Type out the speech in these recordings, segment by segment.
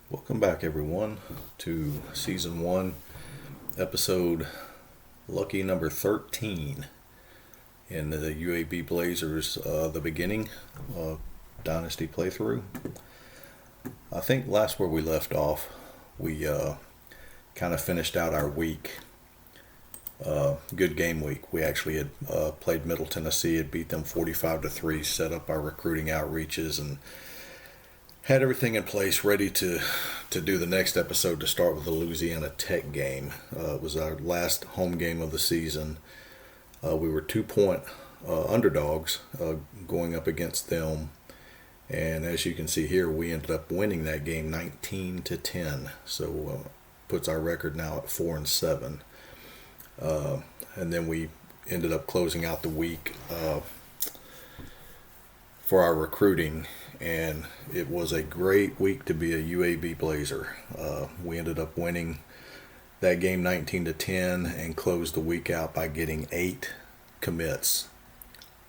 Welcome back, everyone, to Season 1, Episode lucky number 13 in the UAB Blazers, the beginning Dynasty playthrough. I think last where we left off, we kind of finished out our week. Good game week. We actually had played Middle Tennessee, had beat them 45-3, set up our recruiting outreaches, and had everything in place ready to do the next episode to start with the Louisiana Tech game. It was our last home game of the season. We were 2-point underdogs going up against them. And as you can see here, we ended up winning that game 19-10. So puts our record now at 4-7. And then we ended up closing out the week for our recruiting, and it was a great week to be a UAB Blazer. We ended up winning that game 19-10 and closed the week out by getting 8 commits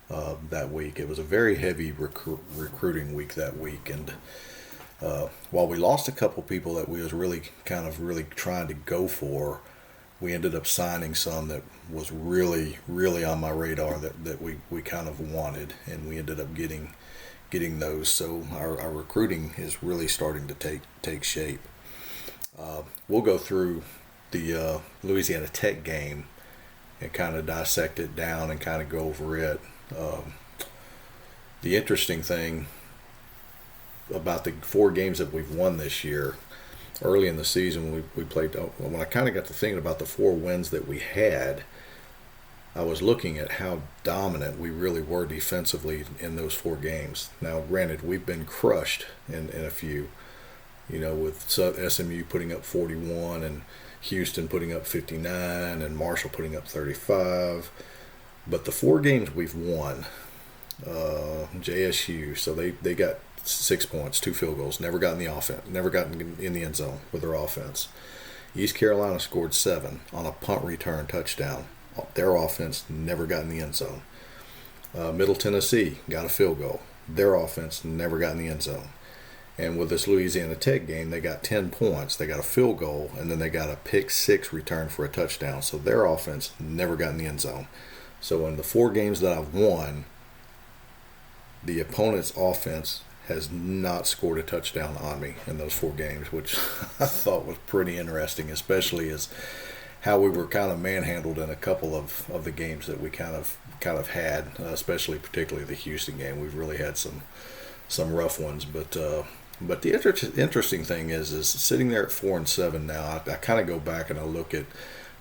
that week. It was a very heavy recruiting week that week, and while we lost a couple people that we was really trying to go for, we ended up signing some that was really on my radar that we kind of wanted, and we ended up getting those. So our recruiting is really starting to take shape. We'll go through the Louisiana Tech game and kind of dissect it down and kind of go over it. The interesting thing about the 4 games that we've won this year, early in the season we played, when I kind of got to thinking about the 4 wins that we had, I was looking at how dominant we really were defensively in those 4 games. Now, granted, we've been crushed in a few, with SMU putting up 41 and Houston putting up 59 and Marshall putting up 35. But the 4 games we've won, JSU, so they got 6 points, 2 field goals, never got in the end zone with their offense. East Carolina scored 7 on a punt return touchdown. Their offense never got in the end zone. Middle Tennessee got a field goal. Their offense never got in the end zone. And with this Louisiana Tech game, they got 10 points. They got a field goal, and then they got a pick 6 return for a touchdown. So their offense never got in the end zone. So in the 4 games that I've won, the opponent's offense has not scored a touchdown on me in those 4 games, which I thought was pretty interesting, especially as how we were kind of manhandled in a couple of the games that we kind of had, particularly the Houston game. We've really had some rough ones, but the interesting thing is sitting there at 4-7 now. I kind of go back and I look at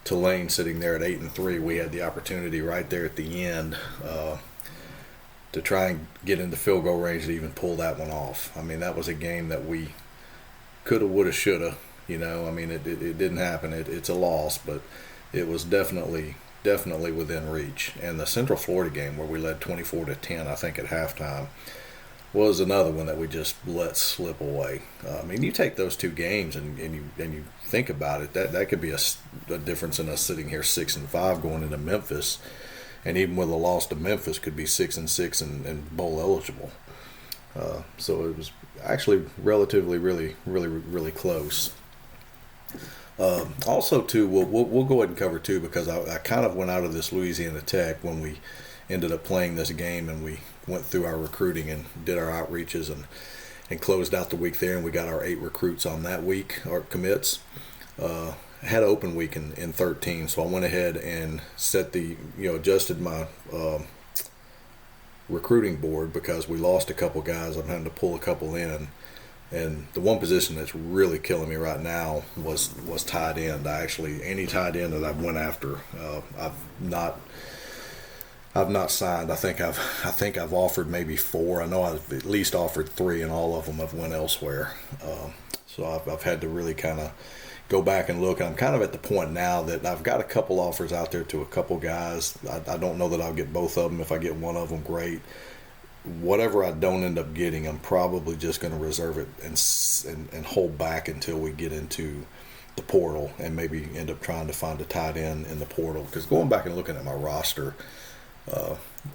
Tulane sitting there at 8-3. We had the opportunity right there at the end to try and get into field goal range to even pull that one off. I mean, that was a game that we coulda, woulda, shoulda. It didn't happen. It's a loss, but it was definitely within reach. And the Central Florida game where we led 24-10, I think at halftime, was another one that we just let slip away. You take those 2 games and you think about it, that could be a difference in us sitting here 6-5 going into Memphis, and even with a loss to Memphis, could be 6-6 and bowl eligible. So it was actually relatively really close. Also, too, we'll go ahead and cover, too, because I kind of went out of this Louisiana Tech when we ended up playing this game, and we went through our recruiting and did our outreaches and closed out the week there, and we got our 8 recruits on that week, our commits. Had an open week in 13, so I went ahead and adjusted my recruiting board because we lost a couple guys. I'm having to pull a couple in. And the one position that's really killing me right now was tight end. Any tight end that I've went after, I've not signed. I think I've offered maybe 4. I know I've at least offered 3, and all of them have went elsewhere. So I've had to really kind of go back and look. And I'm kind of at the point now that I've got a couple offers out there to a couple guys. I don't know that I'll get both of them. If I get one of them, great. Whatever I don't end up getting, I'm probably just going to reserve it and hold back until we get into the portal and maybe end up trying to find a tight end in the portal. Because going back and looking at my roster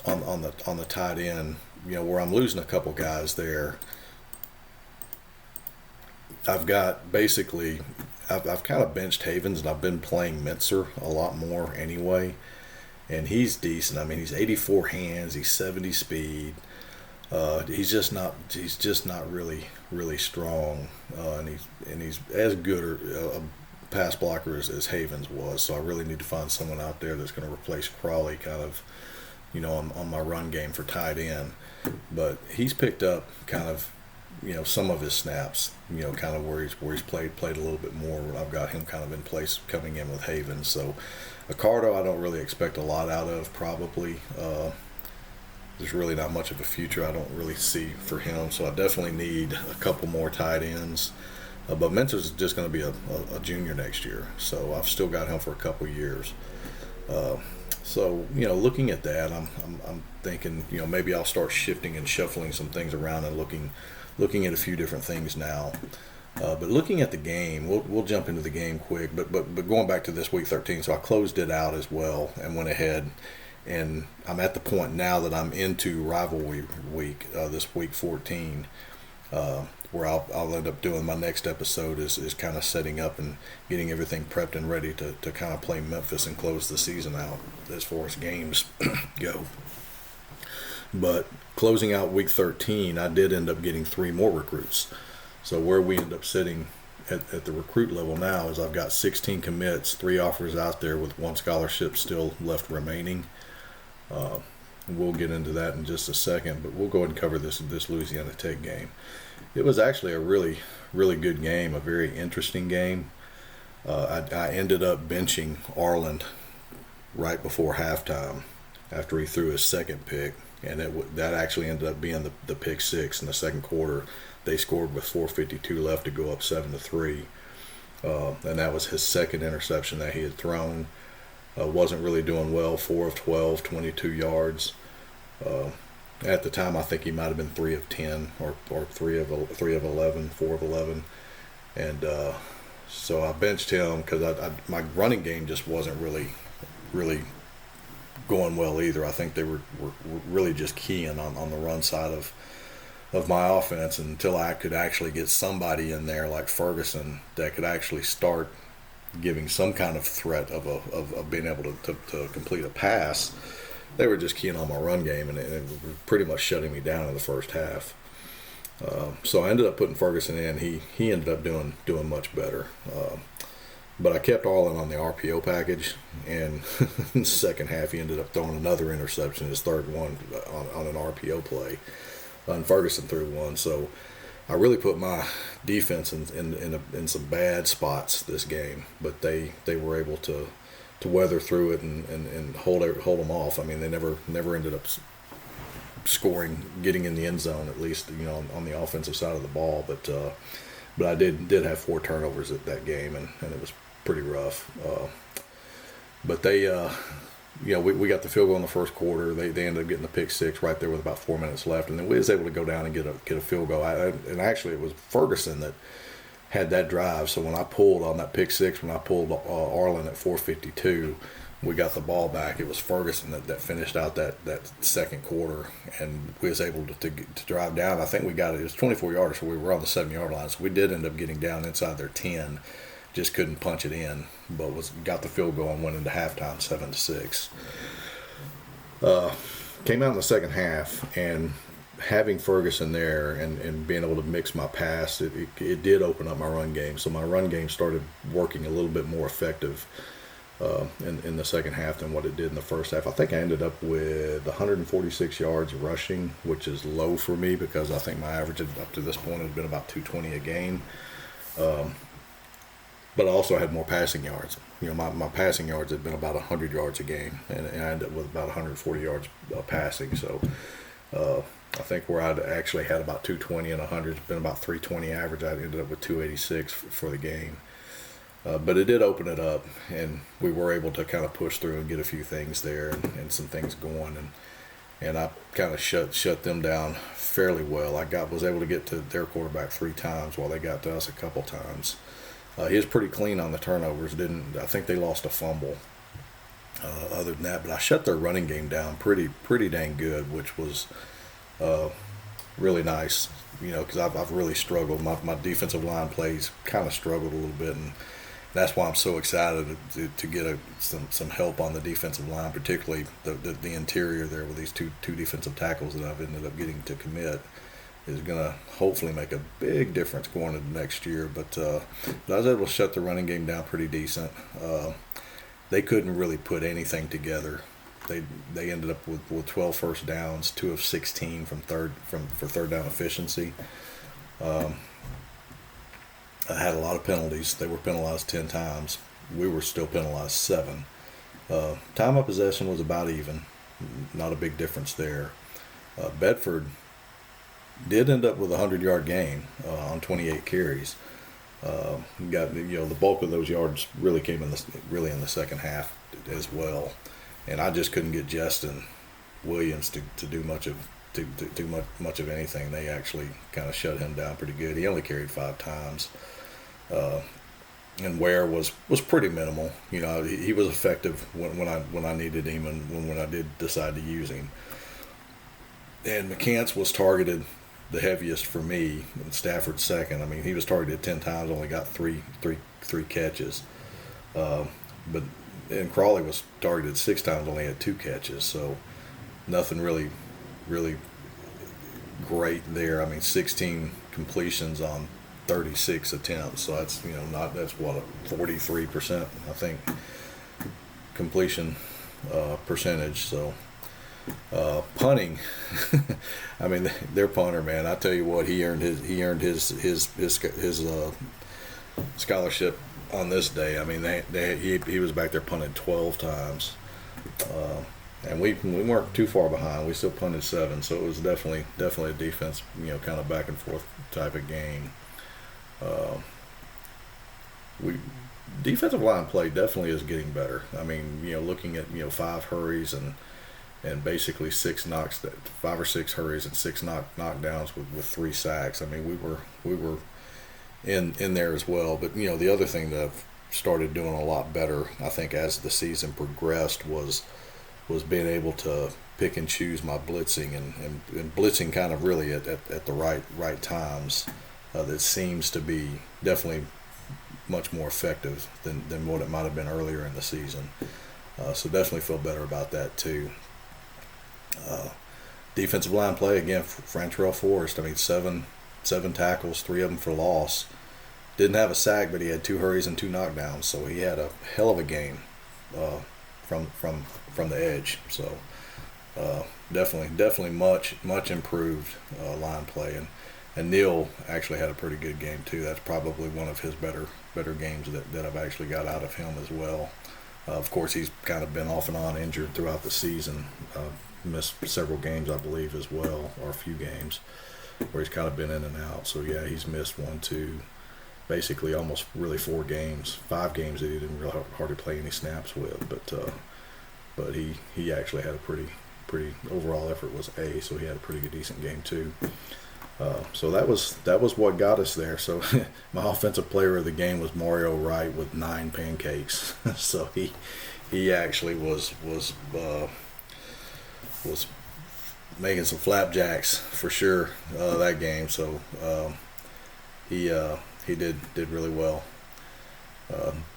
on the tight end, where I'm losing a couple guys there, I've got basically, I've kind of benched Havens, and I've been playing Mentzer a lot more anyway. And he's decent. I mean, he's 84 hands, he's 70 speed. He's just not really strong, and he's as good a pass blocker as Havens was. So I really need to find someone out there that's going to replace Crawley, kind of, on my run game for tight end. But he's picked up kind of, some of his snaps, kind of where he's played a little bit more. I've got him kind of in place coming in with Havens. So Accardo, I don't really expect a lot out of, probably. There's really not much of a future I don't really see for him. So I definitely need a couple more tight ends. But Mentzer's just going to be a junior next year. So I've still got him for a couple years. So looking at that, I'm thinking, maybe I'll start shifting and shuffling some things around and looking at a few different things now. But looking at the game, we'll jump into the game quick. But going back to this week 13, so I closed it out as well and went ahead, and I'm at the point now that I'm into rivalry week, this week 14, where I'll end up doing my next episode is kind of setting up and getting everything prepped and ready to kind of play Memphis and close the season out as far as games go. But closing out week 13, I did end up getting 3 more recruits. So where we end up sitting at the recruit level now is I've got 16 commits, 3 offers out there with 1 scholarship still left remaining. We'll get into that in just a second, but we'll go ahead and cover this Louisiana Tech game. It was actually a really, really good game, a very interesting game. I ended up benching Arland right before halftime after he threw his second pick, and that actually ended up being the pick 6 in the second quarter. They scored with 4:52 left to go up 7-3, and that was his second interception that he had thrown. Wasn't really doing well, 4 of 12, 22 yards. At the time, I think he might have been 3 of 10 or 3 of 11, 4 of 11, and so I benched him because my running game just wasn't really going well either. I think they were really just keying on the run side of my offense until I could actually get somebody in there like Ferguson that could actually start giving some kind of threat of being able to complete a pass. They were just keying on my run game, and it was pretty much shutting me down in the first half. So I ended up putting Ferguson in. He ended up doing much better. But I kept Arlen on the RPO package, and in the second half he ended up throwing another interception, his third one on an RPO play. And Ferguson threw one. So I really put my defense in some bad spots this game, but they were able to weather through it and hold them off. I mean, they never ended up scoring, getting in the end zone, at least on the offensive side of the ball. But I did have 4 turnovers at that game, and it was pretty rough. But they we got the field goal in the first quarter. They ended up getting the pick 6 right there with about 4 minutes left, and then we was able to go down and get a field goal. And actually, it was Ferguson that had that drive. So when I pulled on that pick 6, when I pulled Arlen at 4:52, we got the ball back. It was Ferguson that finished out that second quarter, and we was able to drive down. I think it was 24 yards, so we were on the 7-yard line. So we did end up getting down inside their 10. Just couldn't punch it in, but got the field goal and went into halftime 7-6. Came out in the second half, and having Ferguson there and being able to mix my pass, it did open up my run game. So my run game started working a little bit more effective in the second half than what it did in the first half. I think I ended up with 146 yards rushing, which is low for me because I think my average up to this point has been about 220 a game. But I also had more passing yards. My passing yards had been about 100 yards a game, and I ended up with about 140 yards passing. So I think where I'd actually had about 220 and 100, it's been about 320 average. I ended up with 286 for the game. But it did open it up, and we were able to kind of push through and get a few things there and some things going. And I kind of shut them down fairly well. Was able to get to their quarterback 3 times while they got to us a couple times. He was pretty clean on the turnovers. I think they lost a fumble. Other than that, but I shut their running game down pretty dang good, which was really nice. Because I've really struggled. My defensive line plays kind of struggled a little bit, and that's why I'm so excited to get some help on the defensive line, particularly the interior there with these two defensive tackles that I've ended up getting to commit is going to hopefully make a big difference going into next year. But I was able to shut the running game down pretty decent. They couldn't really put anything together. They ended up with 12 first downs, 2 of 16 for third down efficiency. I had a lot of penalties. They were penalized 10 times. We were still penalized 7. Time of possession was about even. Not a big difference there. Bedford did end up with a 100-yard game on 28 carries. Got the bulk of those yards really came in the second half as well, and I just couldn't get Justin Williams to do much of anything. They actually kind of shut him down pretty good. He only carried 5 times, and Ware was pretty minimal. He was effective when I needed him and when I did decide to use him. And McCants was targeted the heaviest for me, and Stafford second. I mean, he was targeted 10 times, only got three catches. And Crawley was targeted 6 times, only had 2 catches. So nothing really great there. I mean, 16 completions on 36 attempts. So that's that's what, a 43%, I think, completion percentage. So. Punting, I mean, their punter, man. I tell you what, he earned his scholarship on this day. I mean, he was back there punted 12 times, and we weren't too far behind. We still punted 7, so it was definitely a defense, kind of back and forth type of game. Defensive line play definitely is getting better. I mean, looking at 5 hurries and basically 5 or 6 hurries and 6 knockdowns with 3 sacks. I mean, we were in there as well. But the other thing that I've started doing a lot better, I think, as the season progressed, was being able to pick and choose my blitzing and blitzing kind of really at the right times. That seems to be definitely much more effective than what it might have been earlier in the season. So definitely feel better about that too. Defensive line play again. Frantrell Forrest. I mean, seven tackles, 3 of them for loss. Didn't have a sack, but he had 2 hurries and 2 knockdowns. So he had a hell of a game from the edge. So definitely much improved line play. And Neil actually had a pretty good game too. That's probably one of his better games that I've actually got out of him as well. Of course, he's kind of been off and on injured throughout the season. Missed several games, I believe, as well, or a few games where he's kind of been in and out. So yeah, he's missed 1, 2, basically almost really 4 games, 5 games that he didn't really hardly play any snaps with. But he actually had a pretty overall effort was A, so he had a pretty good decent game too. So that was what got us there. So my offensive player of the game was Mario Wright with 9 pancakes. So he actually was making some flapjacks for sure that game. So he did really well.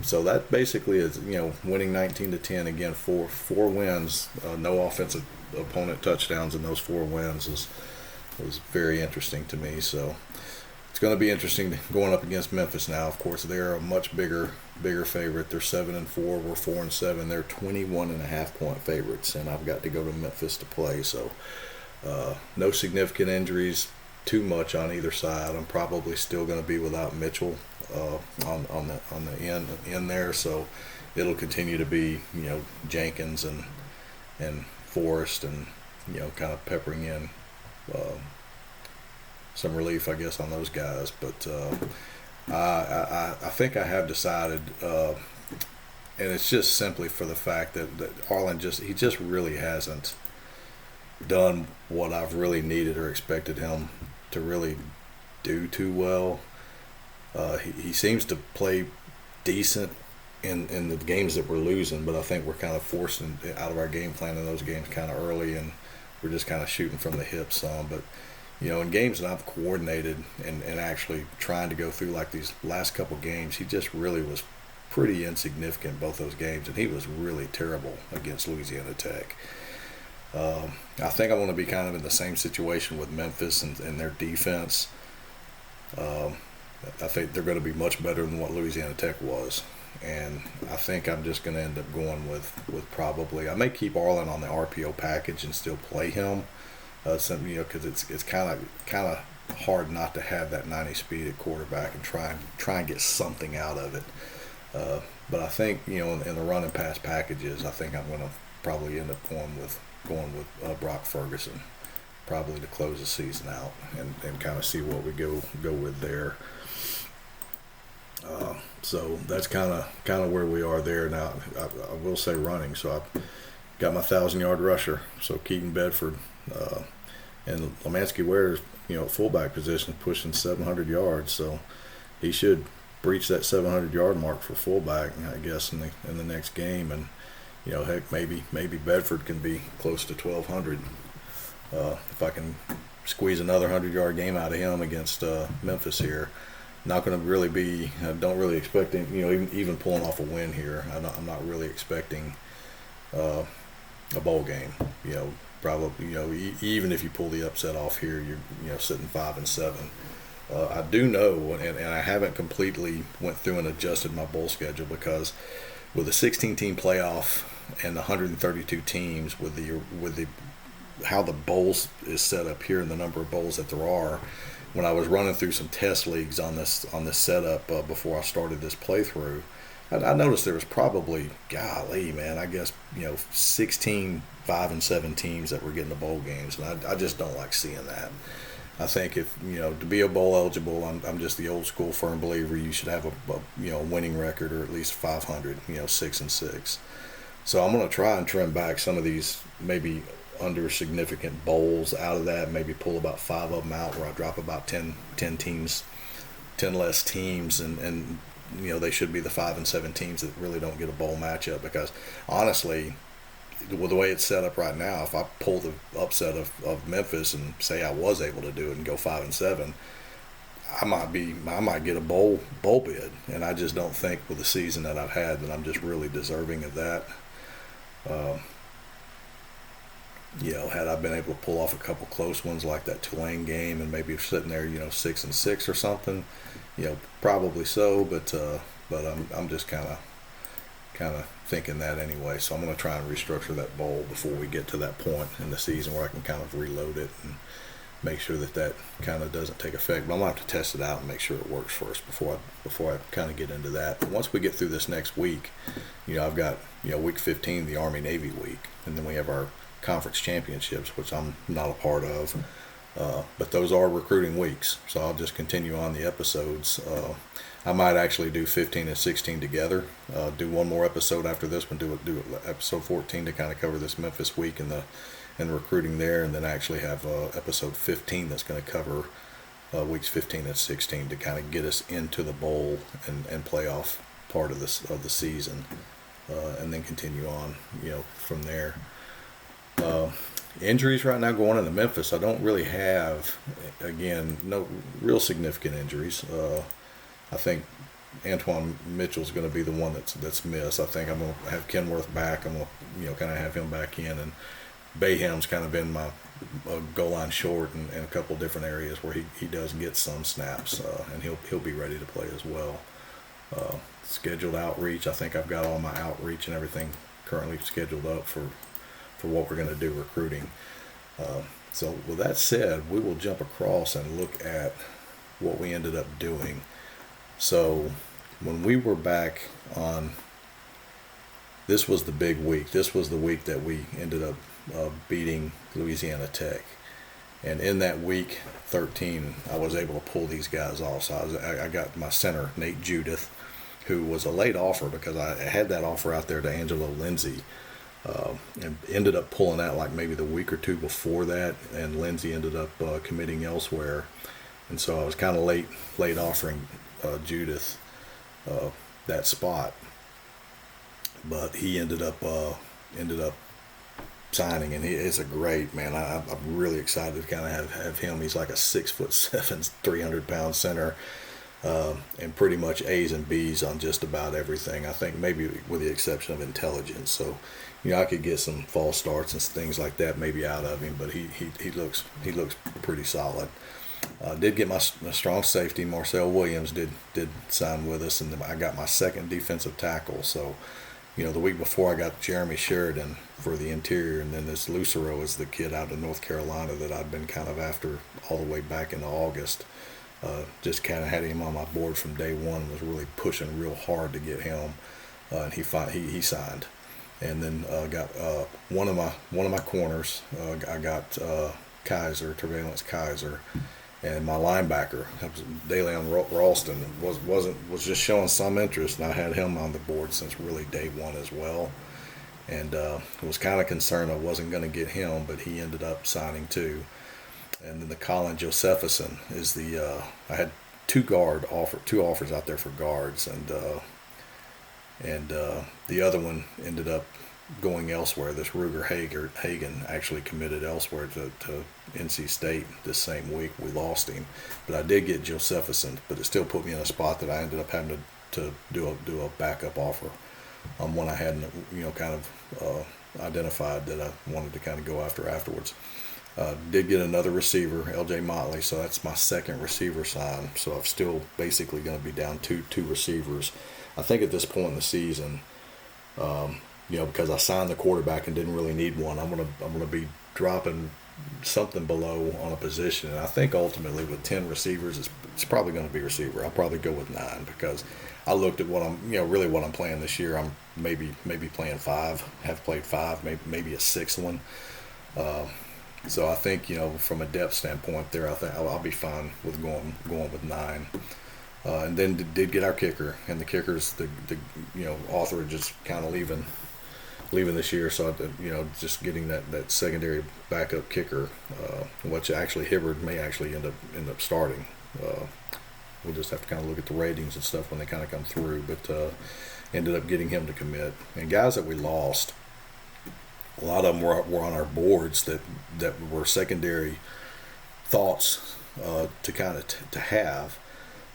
So that basically is winning 19-10 again. 4 wins, no offensive opponent touchdowns in those 4 wins was very interesting to me. So it's going to be interesting going up against Memphis now. Of course, they're a much bigger favorite. They're 7-4. We're 4-7. They're 21.5-point favorites, and I've got to go to Memphis to play. So no significant injuries, too much on either side. I'm probably still going to be without Mitchell on the end there. So it'll continue to be Jenkins and Forrest and kind of peppering in some relief, I guess, on those guys. But I think I have decided, and it's just simply for the fact that Arlen he just really hasn't done what I've really needed or expected him to really do too well. He seems to play decent in the games that we're losing, but I think we're kind of forced out of our game plan in those games kind of early, and we're just kind of shooting from the hip some. But in games that I've coordinated and actually trying to go through like these last couple games, he just really was pretty insignificant both those games, and he was really terrible against Louisiana Tech. I think I want to be kind of in the same situation with Memphis and their defense. I think they're going to be much better than what Louisiana Tech was. And I think I'm just going to end up going with probably, I may keep Arlen on the RPO package and still play him. Because it's kind of hard not to have that 90 speed at quarterback and try and get something out of it. But I think in the run and pass packages, I think I'm going to probably end up going with Brock Ferguson, probably to close the season out and kind of see what we go with there. So that's kind of where we are there now. I will say running. So I've got my 1,000-yard rusher. So Keaton Bedford and Lemansky Ware's fullback position pushing 700 yards. So he should breach that 700-yard mark for fullback, I guess, in the next game. And heck, maybe Bedford can be close to 1,200 if I can squeeze another 100-yard game out of him against Memphis here. Not going to really be. I don't really expect him. Even pulling off a win here. I'm not really expecting a bowl game. Probably. Even if you pull the upset off here, you're sitting 5-7. I do know, and I haven't completely went through and adjusted my bowl schedule, because with a 16-team playoff and 132 teams, with the how the bowls is set up here and the number of bowls that there are. When I was running through some test leagues on this setup before I started this playthrough, I noticed there was probably, golly, man, I guess 16 5-7 teams that were getting the bowl games, and I just don't like seeing that. I think if to be a bowl eligible, I'm just the old school firm believer you should have a winning record, or at least 500, 6-6. So I'm going to try and trim back some of these maybe under significant bowls out of that, maybe pull about 5 of them out where I drop about 10 teams, 10 less teams, and they should be the 5-7 teams that really don't get a bowl matchup, because honestly, with the way it's set up right now, if I pull the upset of Memphis and say I was able to do it and go 5-7, I might get a bowl bid, and I just don't think with the season that I've had that I'm just really deserving of that. Had I been able to pull off a couple close ones like that Tulane game and maybe sitting there, 6-6 or something, probably so. But I'm just kind of thinking that anyway. So I'm going to try and restructure that bowl before we get to that point in the season where I can kind of reload it and make sure that kind of doesn't take effect. But I'm going to have to test it out and make sure it works first before I kind of get into that. But once we get through this next week, I've got week 15, the Army-Navy week, and then we have our conference championships, which I'm not a part of, but those are recruiting weeks, so I'll just continue on the episodes. I might actually do 15 and 16 together, do one more episode after this one, do episode 14 to kind of cover this Memphis week and the recruiting there, and then actually have episode 15 that's going to cover weeks 15 and 16 to kind of get us into the bowl and playoff part of the season, and then continue on from there. Injuries right now going into Memphis, I don't really have, again, no real significant injuries. I think Antoine Mitchell's going to be the one that's missed. I think I'm going to have Kenworth back. I'm going to kind of have him back in, and Bayham's kind of been my goal line short in a couple different areas where he does get some snaps, and he'll be ready to play as well. Scheduled outreach, I think I've got all my outreach and everything currently scheduled up for what we're going to do recruiting. So with that said, we will jump across and look at what we ended up doing. So when we were back on, this was the big week. This was the week that we ended up beating Louisiana Tech. And in that week 13, I was able to pull these guys off. So I got my center, Nate Judith, who was a late offer because I had that offer out there to Angelo Lindsay. And ended up pulling out like maybe the week or two before that, and Lindsay ended up committing elsewhere, and so I was kind of late offering Judith that spot, but he ended up signing, and he is a great man. I'm really excited to kind of have him. He's like a 6'7", 300-pound center, and pretty much A's and B's on just about everything. I think maybe with the exception of intelligence. So, I could get some false starts and things like that maybe out of him, but he looks pretty solid. Did get my strong safety. Marcel Williams did sign with us, and then I got my second defensive tackle. So, the week before I got Jeremy Sheridan for the interior, and then this Lucero is the kid out of North Carolina that I'd been kind of after all the way back into August. Just kind of had him on my board from day one. Was really pushing real hard to get him, and he signed. And then got one of my corners. I got Trevalance Kaiser, and my linebacker DeLeon Ralston was just showing some interest, and I had him on the board since really day one as well. And was kind of concerned I wasn't going to get him, but he ended up signing too. And then the Colin Josephson is I had two offers out there for guards, and the other one ended up going elsewhere. This Ruger Hagen actually committed elsewhere to NC State this same week. We lost him, but I did get Josephson, but it still put me in a spot that I ended up having to do a backup offer on one I hadn't kind of identified that I wanted to kind of go after afterwards. Did get another receiver, LJ Motley, so that's my second receiver sign. So I'm still basically going to be down two receivers. I think at this point in the season, because I signed the quarterback and didn't really need one, I'm gonna be dropping something below on a position. And I think ultimately with 10 receivers, it's probably going to be receiver. I'll probably go with 9 because I looked at what I'm playing this year. I'm maybe playing 5, have played 5, maybe a 6th one. So I think from a depth standpoint there, I think I'll be fine with going with 9. And then did get our kicker, and the kicker's the author just kind of leaving this year, so just getting that secondary backup kicker, which actually Hibbard may actually end up starting. We'll just have to kind of look at the ratings and stuff when they kind of come through, but ended up getting him to commit. And guys that we lost, a lot of them were on our boards that were secondary thoughts to kind of to have.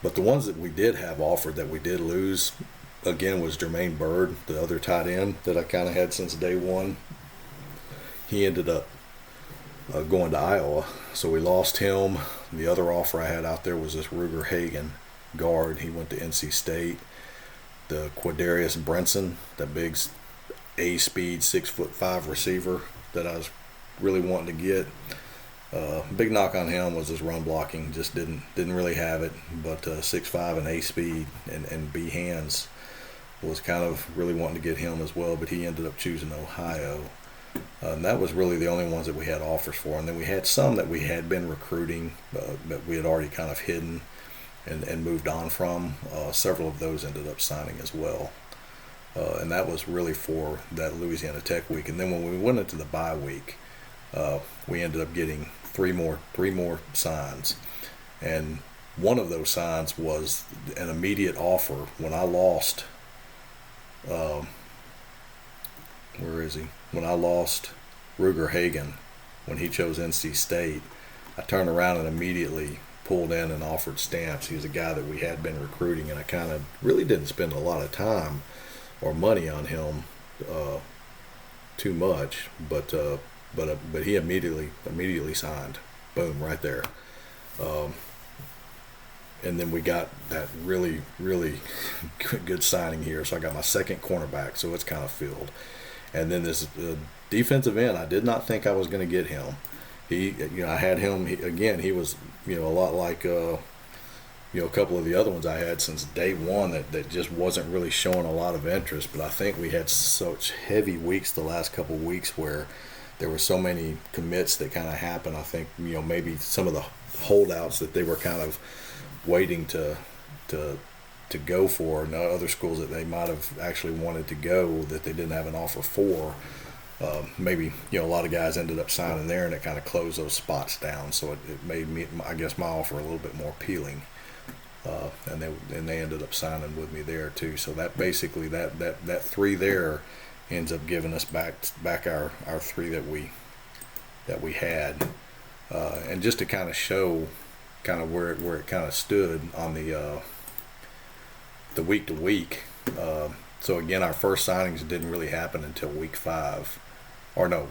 But the ones that we did have offered that we did lose, again, was Jermaine Byrd, the other tight end that I kind of had since day one. He ended up going to Iowa, so we lost him. The other offer I had out there was this Ruger Hagen guard. He went to NC State. The Quadarius Brinson, that big A-speed 6'5" receiver that I was really wanting to get. Big knock on him was his run blocking. Just didn't really have it. But 6'5" and A-speed and B hands was kind of really wanting to get him as well. But he ended up choosing Ohio. And that was really the only ones that we had offers for. And then we had some that we had been recruiting, but we had already kind of hidden and moved on from. Several of those ended up signing as well. And that was really for that Louisiana Tech week. And then when we went into the bye week, we ended up getting three more signs. And one of those signs was an immediate offer. When I lost, when I lost Ruger Hagen, when he chose NC State, I turned around and immediately pulled in and offered Stamps. He was a guy that we had been recruiting, and I kind of really didn't spend a lot of time or money on him too much, but he immediately signed. Boom, right there. And then we got that really, really good signing here. So I got my second cornerback, so it's kind of filled. And then this defensive end, I did not think I was going to get him. I had him, he was, a lot like, a couple of the other ones I had since day one that just wasn't really showing a lot of interest. But I think we had such heavy weeks the last couple of weeks where there were so many commits that kind of happened. I think, maybe some of the holdouts that they were kind of waiting to go for, and other schools that they might have actually wanted to go that they didn't have an offer for. Maybe a lot of guys ended up signing there, and it kind of closed those spots down. So it made me, I guess, my offer a little bit more appealing. And they ended up signing with me there too. So that basically that 3 there ends up giving us back our 3 that we had, and just to kind of show kind of where it kind of stood on the week to week. So again, our first signings didn't really happen until week 5, or no,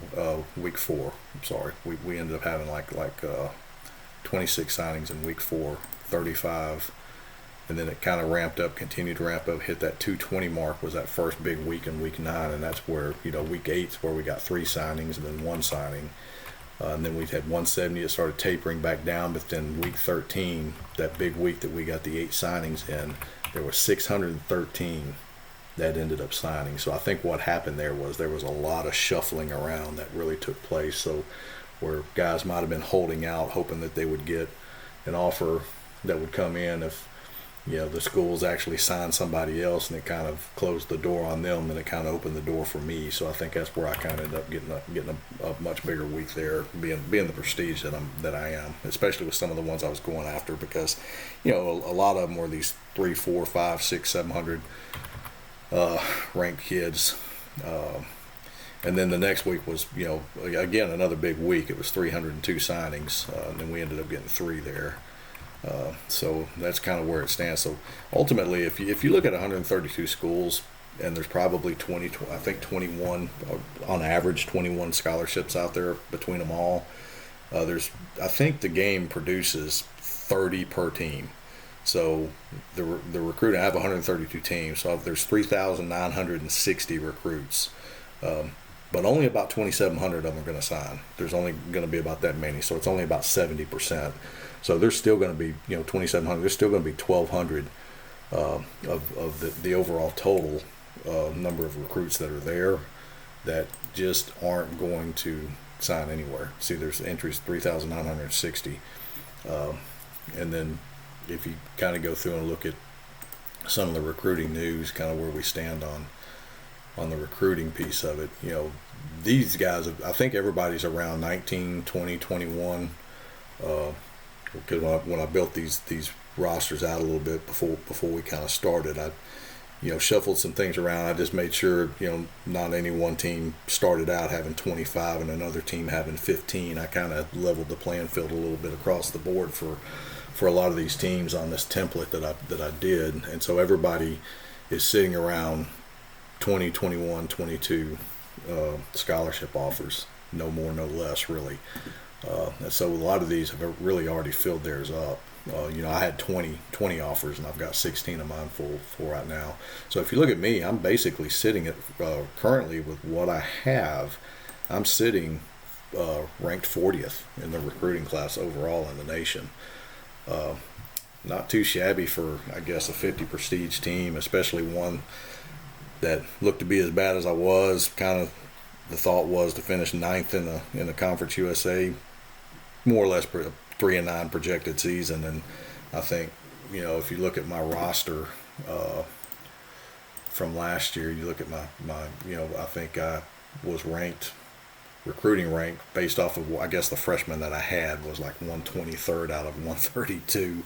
week 4. I'm sorry. We ended up having like 26 signings in week 4, 35, and then it kind of ramped up, continued to ramp up, hit that 220 mark was that first big week in week 9, and that's where, you know, week 8 is where we got 3 signings and then 1 signing. And then we had 170. It started tapering back down, but then week 13, that big week that we got the 8 signings in, there were 613 that ended up signing. So I think what happened there was a lot of shuffling around that really took place. So where guys might have been holding out, hoping that they would get an offer that would come in if, you know, the schools actually signed somebody else, and it kind of closed the door on them, and it kind of opened the door for me. So I think that's where I kind of ended up getting a much bigger week there, being the prestige that I am, especially with some of the ones I was going after, because, you know, a lot of them were these 3, 4, 5, 6, 700 ranked kids. And then the next week was, you know, again, another big week. It was 302 signings, and then we ended up getting 3 there. So that's kind of where it stands. So ultimately, if you look at 132 schools, and there's probably 21 on average, 21 scholarships out there between them all. I think the game produces 30 per team. So the recruiting, I have 132 teams, so there's 3,960 recruits. But only about 2,700 of them are going to sign. There's only going to be about that many, so it's only about 70%. So there's still going to be, you know, 2,700. There's still going to be 1,200 of the overall total number of recruits that are there that just aren't going to sign anywhere. See, there's entries 3,960, and then if you kind of go through and look at some of the recruiting news, kind of where we stand on the recruiting piece of it, you know, these guys, I think everybody's around 19, 20, 21. Because when I built these rosters out a little bit before we kind of started, I, you know, shuffled some things around. I just made sure, you know, not any one team started out having 25 and another team having 15. I kind of leveled the playing field a little bit across the board for a lot of these teams on this template that I did, and so everybody is sitting around 20, 21, 22 scholarship offers, no more, no less, really. And so a lot of these have really already filled theirs up. You know, I had 20 offers, and I've got 16 of mine full right now. So if you look at me, I'm basically sitting at currently with what I have, I'm sitting ranked 40th in the recruiting class overall in the nation. Not too shabby for, I guess, a 50 prestige team, especially one that looked to be as bad as I was. Kind of the thought was to finish 9th in the Conference USA, more or less 3-9 projected season. And I think, you know, if you look at my roster from last year, you look at my you know, I think I was recruiting ranked based off of, I guess, the freshman that I had was like 123rd out of 132.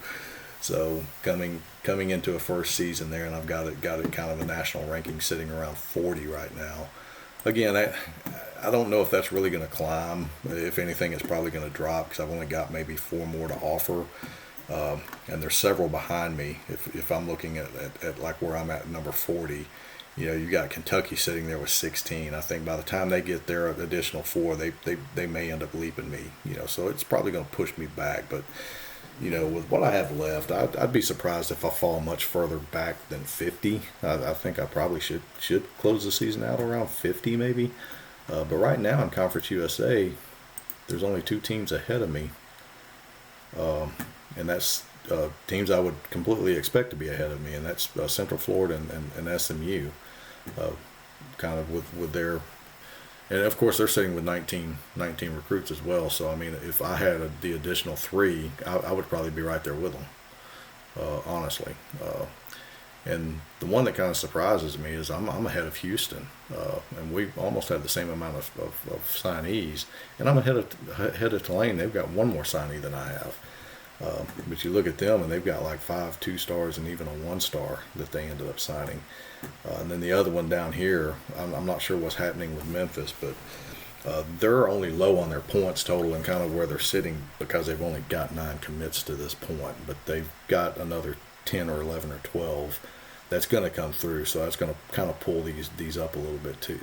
So coming into a first season there, and I've got it kind of a national ranking sitting around 40 right now. Again, I don't know if that's really going to climb. If anything, it's probably going to drop because I've only got maybe 4 more to offer, and there's several behind me. If I'm looking at like where I'm at number 40, you know, you got Kentucky sitting there with 16. I think by the time they get their additional 4, they may end up leaping me. You know, so it's probably going to push me back, but. You know, with what I have left, I'd be surprised if I fall much further back than 50. I think I probably should close the season out around 50 maybe. But right now in Conference USA, there's only 2 teams ahead of me. And that's teams I would completely expect to be ahead of me, and that's Central Florida and SMU. Kind of with their... And, of course, they're sitting with 19 recruits as well. So, I mean, if I had the additional 3, I would probably be right there with them, honestly. And the one that kind of surprises me is I'm ahead of Houston. And we almost have the same amount of signees. And I'm ahead of Tulane. They've got 1 more signee than I have. But you look at them, and they've got like 5 2-stars and even a 1-star that they ended up signing. And then the other one down here, I'm not sure what's happening with Memphis, but they're only low on their points total and kind of where they're sitting because they've only got 9 commits to this point. But they've got another 10 or 11 or 12 that's going to come through, so that's going to kind of pull these up a little bit too.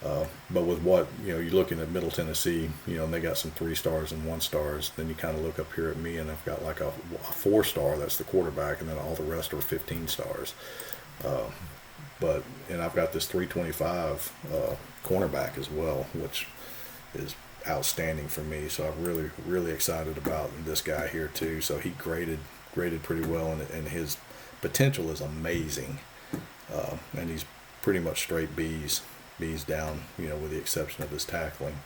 But with what, you're looking at Middle Tennessee, and they got some 3-stars and 1-stars. Then you kind of look up here at me, and I've got like a 4-star, that's the quarterback, and then all the rest are 15 stars. And I've got this 325 cornerback as well, which is outstanding for me. So I'm really, really excited about this guy here too. So he graded pretty well, and his potential is amazing. And he's pretty much straight B's down, with the exception of his tackling.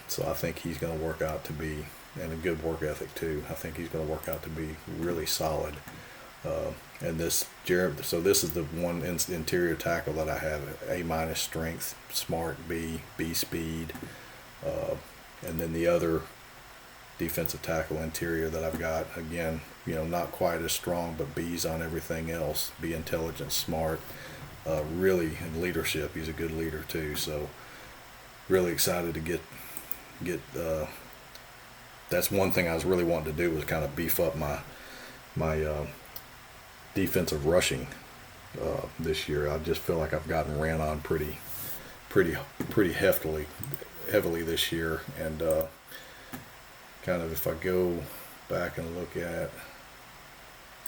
So I think he's going to work out to be, and a good work ethic too. I think he's going to work out to be really solid. And this is the one interior tackle that I have, A- strength, smart, B speed, and then the other defensive tackle interior that I've got, again, not quite as strong, but B's on everything else. B intelligent, smart, really in leadership. He's a good leader too. So really excited to get. That's one thing I was really wanting to do, was kind of beef up my defensive rushing this year. I just feel like I've gotten ran on pretty heavily this year, and kind of, if I go back and look at,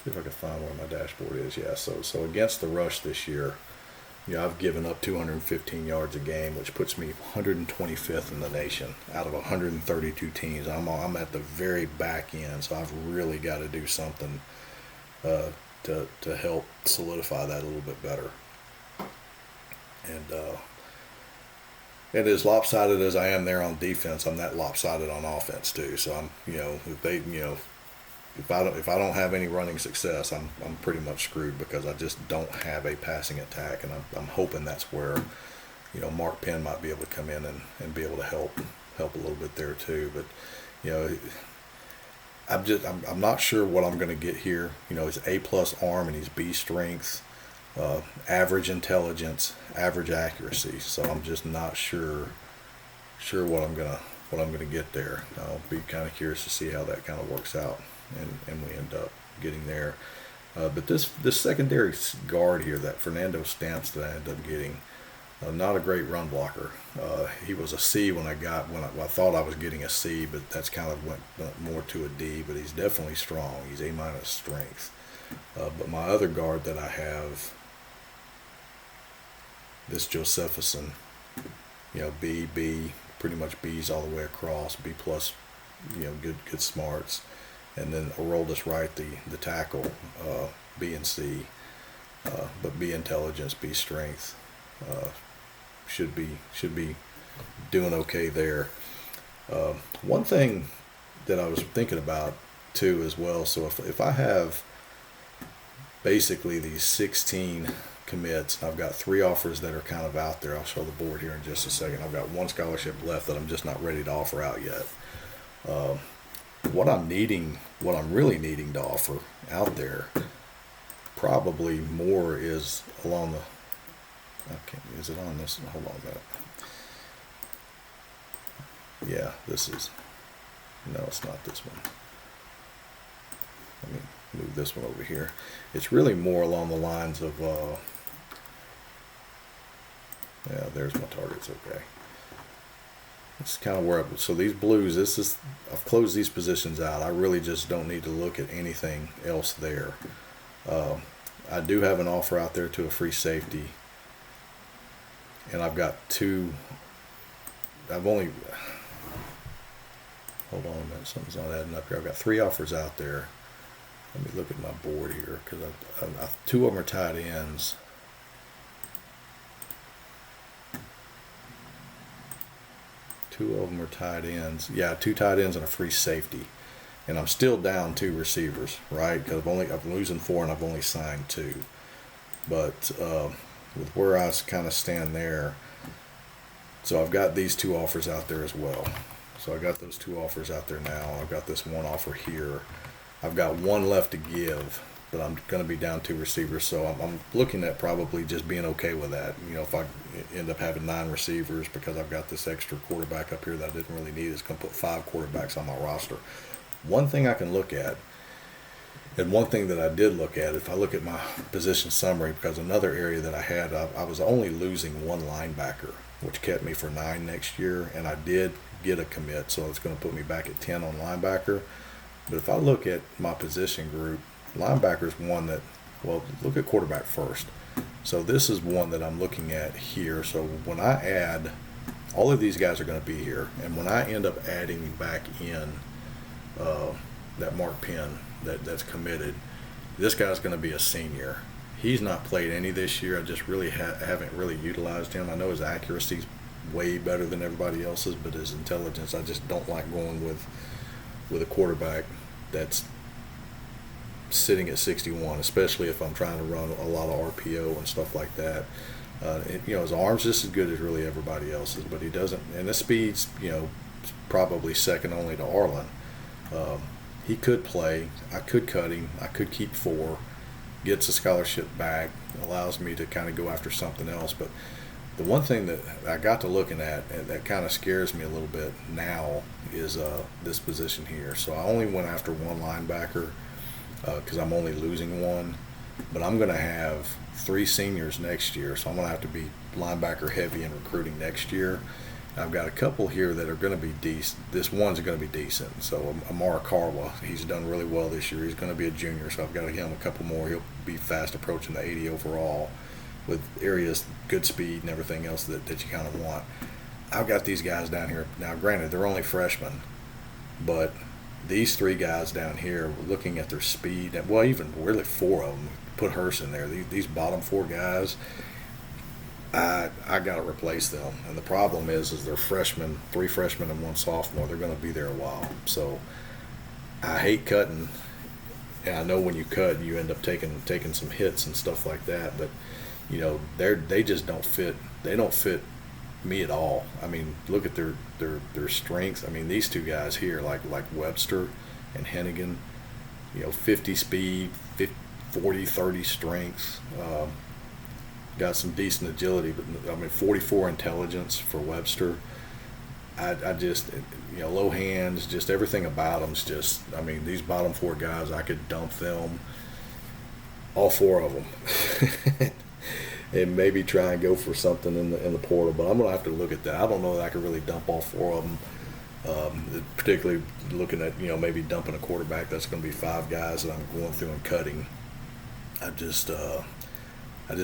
see if I can find where my dashboard is. Yeah, so against the rush this year, I've given up 215 yards a game, which puts me 125th in the nation out of 132 teams. I'm at the very back end, so I've really got to do something to help solidify that a little bit better. And as lopsided as I am there on defense, I'm that lopsided on offense too. So I'm, if I don't have any running success, I'm pretty much screwed, because I just don't have a passing attack, and I'm hoping that's where, Mark Penn might be able to come in and be able to help a little bit there too. But I'm not sure what I'm going to get here. He's A+ arm, and he's B strength, average intelligence, average accuracy. So I'm just not sure what I'm gonna get there. I'll be kind of curious to see how that kind of works out, and we end up getting there. But this secondary guard here, that Fernando Stamps that I ended up getting, not a great run blocker. He was a C when I thought I was getting a C, but that's kind of went more to a D. But he's definitely strong. He's A- strength. But my other guard that I have, this Josephson, B, pretty much B's all the way across, B+, good smarts. And then Aroldis Wright, the tackle, B and C, but B intelligence, B strength, should be doing okay there. One thing that I was thinking about too as well, so if I have basically these 16 commits, I've got 3 offers that are kind of out there. I'll show the board here in just a second. I've got 1 scholarship left that I'm just not ready to offer out yet. What I'm really needing to offer out there, probably more, is along the, okay, is it on this? Hold on a minute. Yeah, this is, no, it's not this one. Let me move this one over here. It's really more along the lines of, yeah, there's my targets, okay. It's kind of where, so these blues, I've closed these positions out. I really just don't need to look at anything else there. I do have an offer out there to a free safety, and I've got 2, hold on a minute, something's not adding up here. I've got 3 offers out there. Let me look at my board here, because 2 of them are tight ends. Yeah, 2 tight ends and a free safety, and I'm still down 2 receivers, right? Because I'm losing 4 and I've only signed 2. But with where I kind of stand there, so I've got these 2 offers out there as well. So I got those 2 offers out there now. I've got this 1 offer here. I've got 1 left to give, but I'm going to be down 2 receivers. So I'm looking at probably just being okay with that. If I end up having 9 receivers because I've got this extra quarterback up here that I didn't really need, it's going to put 5 quarterbacks on my roster. One thing I can look at, and one thing that I did look at, if I look at my position summary, because another area that I had, I was only losing 1 linebacker, which kept me for 9 next year, and I did get a commit, so it's going to put me back at 10 on linebacker. But if I look at my position group, linebacker is one that, well, look at quarterback first. So this is one that I'm looking at here. So when I add, all of these guys are going to be here, and when I end up adding back in that Mark Penn that's committed, this guy's going to be a senior. He's not played any this year. I just really haven't really utilized him. I know his accuracy's way better than everybody else's, but his intelligence, I just don't like going with a quarterback that's sitting at 61, especially if I'm trying to run a lot of RPO and stuff like that. His arm's just as good as really everybody else's, but he doesn't, and the speed's, probably second only to Arlen. He could play. I could cut him. I could keep 4. Gets a scholarship back. Allows me to kind of go after something else. But the one thing that I got to looking at and that kind of scares me a little bit now is this position here. So I only went after 1 linebacker because I'm only losing 1. But I'm going to have 3 seniors next year. So I'm going to have to be linebacker heavy in recruiting next year. I've got a couple here that are going to be decent. This one's going to be decent. So Amara Karwa, he's done really well this year. He's going to be a junior, so I've got him a couple more. He'll be fast approaching the 80 overall with areas, good speed, and everything else that you kind of want. I've got these guys down here. Now, granted, they're only freshmen, but these 3 guys down here, looking at their speed, well, even really 4 of them, put Hurst in there. These bottom 4 guys, I got to replace them, and the problem is they're freshmen, 3 freshmen and 1 sophomore. They're going to be there a while, so I hate cutting, and I know when you cut, you end up taking some hits and stuff like that. But they just don't fit. They don't fit me at all. I mean, look at their strengths. I mean, these 2 guys here, like Webster and Hennigan, 50 speed, 40, 30 strengths. Got some decent agility, but 44 intelligence for Webster. I just, low hands, just everything about them's just, these bottom 4 guys, I could dump them, all 4 of them, and maybe try and go for something in the portal. But I'm gonna have to look at that. I don't know that I could really dump all 4 of them. Particularly looking at maybe dumping a quarterback. That's going to be 5 guys that I'm going through and cutting. I just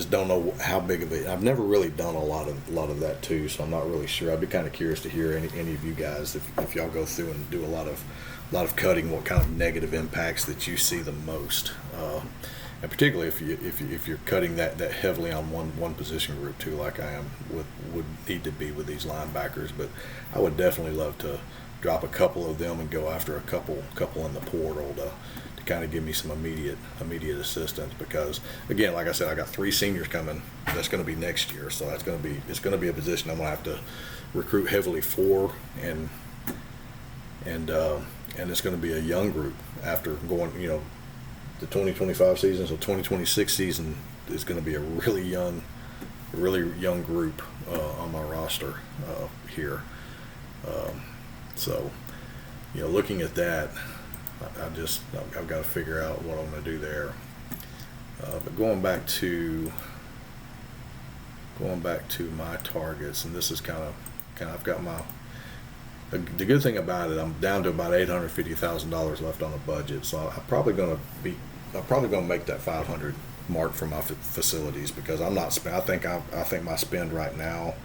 don't know how big of it. I've never really done a lot of that too, so I'm not really sure. I'd be kind of curious to hear any of you guys if y'all go through and do a lot of cutting, what kind of negative impacts that you see the most, and particularly if you're cutting that heavily on one position group too, like I am would need to be with these linebackers. But I would definitely love to drop a couple of them and go after a couple in the portal to kind of give me some immediate assistance, because again, like I said, I got 3 seniors coming. That's going to be next year, so it's going to be a position I'm going to have to recruit heavily for, and it's going to be a young group after going the 2025 season. So 2026 season is going to be a really young group on my roster here. So looking at that, I've got to figure out what I'm going to do there. But going back to my targets, and this is kind of I've got the good thing about it, I'm down to about $850,000 left on the budget. So I'm probably going to make that 500 mark for my facilities, because I'm not I think my spend right now,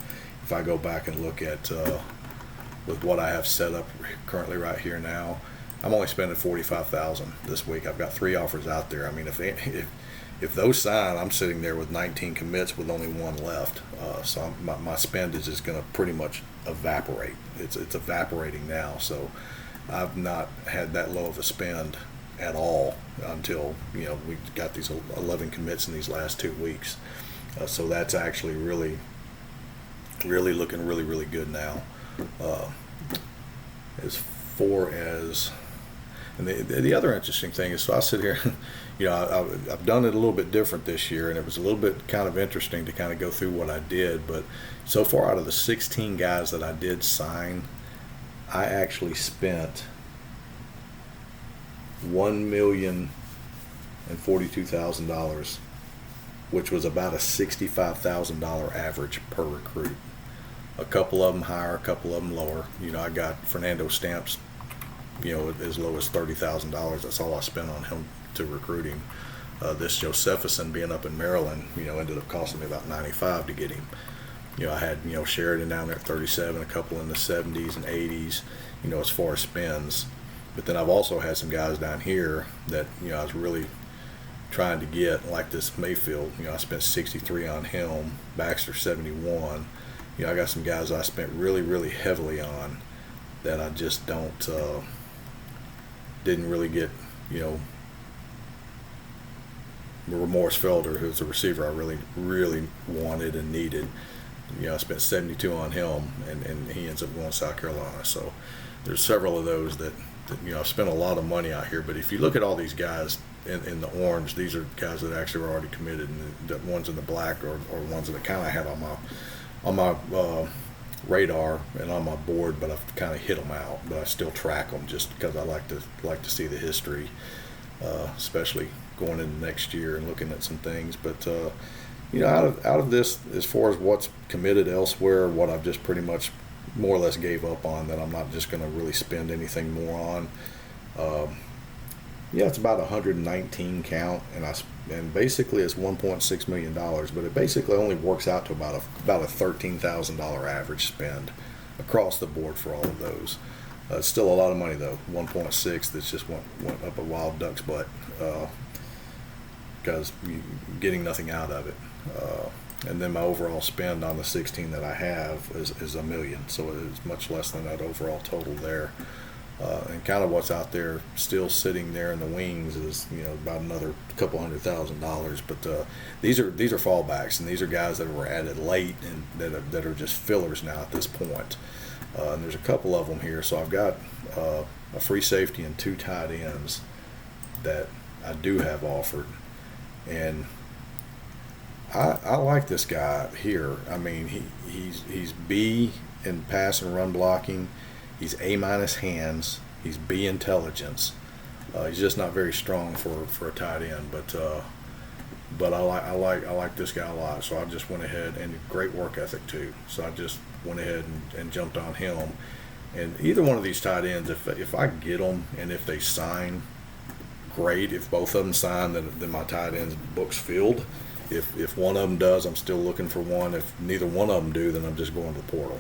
if I go back and look at with what I have set up currently right here now, I'm only spending $45,000 this week. I've got 3 offers out there. If those sign, I'm sitting there with 19 commits with only 1 left. So my spend is just going to pretty much evaporate. It's evaporating now. So I've not had that low of a spend at all until we got these 11 commits in these last 2 weeks. So that's actually really looking really good now. as far as, and the other interesting thing is, so I sit here, I've done it a little bit different this year, and it was a little bit kind of interesting to kind of go through what I did. But so far, out of the 16 guys that I did sign, I actually spent $1,042,000, which was about a $65,000 average per recruit. A couple of them higher, a couple of them lower. I got Fernando Stamps, as low as $30,000. That's all I spent on him to recruit him. This Josephison being up in Maryland, ended up costing me about $95,000 to get him. I had, Sheridan down there at 37, a couple in the 70s and 80s, as far as spends. But then I've also had some guys down here that, I was really trying to get, like this Mayfield. I spent $63,000 on him, Baxter $71,000. I got some guys I spent really, really heavily on that I just didn't really get, Remorse Felder, who's a receiver I really, really wanted and needed. I spent $72,000 on him, and he ends up going to South Carolina. So there's several of those that I've spent a lot of money out here. But if you look at all these guys in the orange, these are guys that actually were already committed, and the ones in the black or ones that I kind of had on my radar and on my board, but I've kind of hit them out. But I still track them just because I like to see the history, especially going into next year and looking at some things. But out of this, as far as what's committed elsewhere, what I've just pretty much more or less gave up on, that I'm not just going to really spend anything more on. It's about 119 count, and basically it's $1.6 million, but it basically only works out to about a $13,000 average spend across the board for all of those. It's still a lot of money though, 1.6 that's just went up a wild duck's butt, because you're getting nothing out of it. And then my overall spend on the 16 that I have is $1 million, so it's much less than that overall total there. And kind of what's out there still sitting there in the wings is about another couple $100,000. But these are fallbacks, and these are guys that were added late and that are just fillers now at this point. And there's a couple of them here. So I've got a free safety and 2 tight ends that I do have offered, and I like this guy here. I mean, he's B in pass and run blocking. He's A- hands. He's B intelligence. He's just not very strong for a tight end, but I like this guy a lot. So I just went ahead, and great work ethic too. So I just went ahead and jumped on him. And either one of these tight ends, if I get them and if they sign, great. If both of them sign, then my tight end's book's filled. If one of them does, I'm still looking for one. If neither one of them do, then I'm just going to the portal.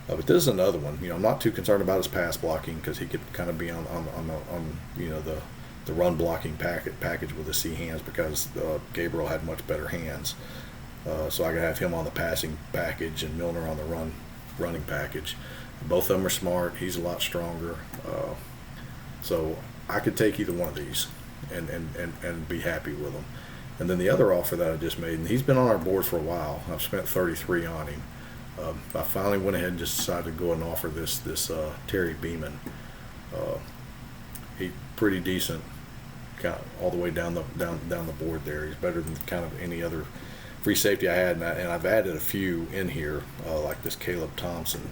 But this is another one. I'm not too concerned about his pass blocking, because he could kind of be on the run blocking package with the C hands, because Gabriel had much better hands. So I could have him on the passing package and Milner on the running package. Both of them are smart. He's a lot stronger. So I could take either one of these and be happy with them. And then the other offer that I just made, and he's been on our board for a while. I've spent $33,000 on him. I finally went ahead and just decided to go and offer this Terry Beeman. He's pretty decent, kind of all the way down the board there. He's better than kind of any other free safety I had, and I've added a few in here, like this Caleb Thompson.